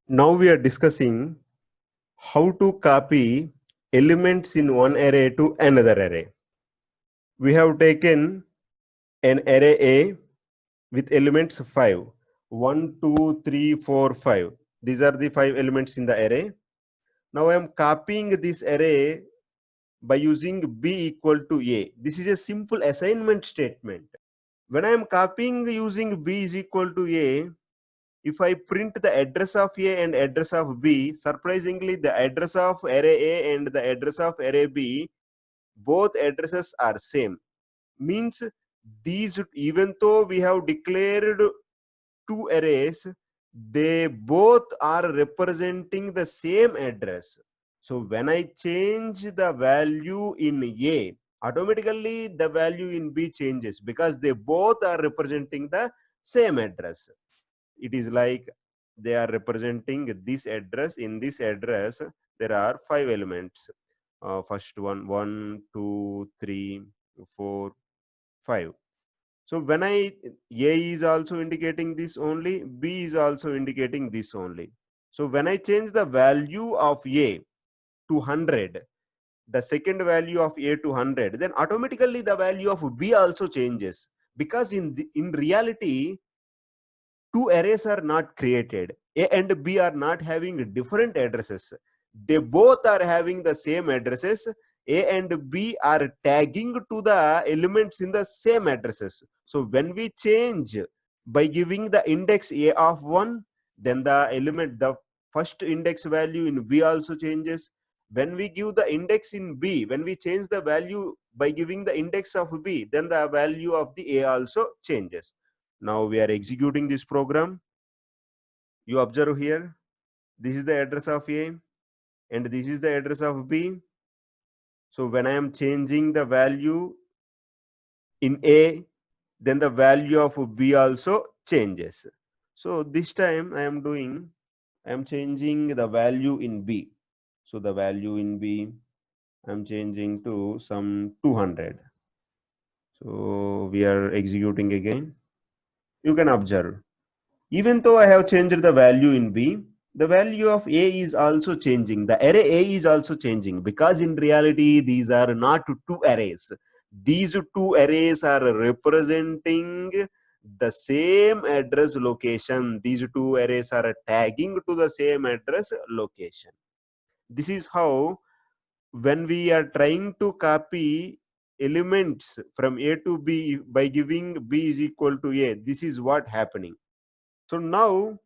Now we are discussing how to copy elements in one array to another array. We have taken an array A with elements 5. 1, 2, 3, 4, 5. These are the 5 elements in the array. Now I am copying this array by using B equal to A. This is a simple assignment statement. When I am copying using B is equal to A, if I print the address of A and address of B, surprisingly the address of array A and the address of array B, both addresses are same. Means these, even though we have declared two arrays, they both are representing the same address. So when I change the value in A, automatically the value in B changes because they both are representing the same address. It is like they are representing this address. In this address there are 5 elements. First one, 1, 2, 3, 4, 5. So when A is also indicating this only, B is also indicating this only. So when I change the value of A to 100, the second value of A to 100, then automatically the value of B also changes, because in reality two arrays are not created. A and B are not having different addresses. They both are having the same addresses. A and B are tagging to the elements in the same addresses. So when we change by giving the index A of 1, then the first index value in B also changes. When we give the index in B, when we change the value by giving the index of B, then the value of the A also changes. Now we are executing this program. You observe here, this is the address of A and this is the address of B. So when I am changing the value in A, then the value of B also changes. So this time I am changing the value in B. So the value in B I am changing to some 200. So we are executing again. You can observe, even though I have changed the value in B, the value of A is also changing. The array A is also changing, because in reality these are not two arrays. These two arrays are representing the same address location. These two arrays are tagging to the same address location. This is how, when we are trying to copy elements from A to B by giving B is equal to A, this is what happening. So now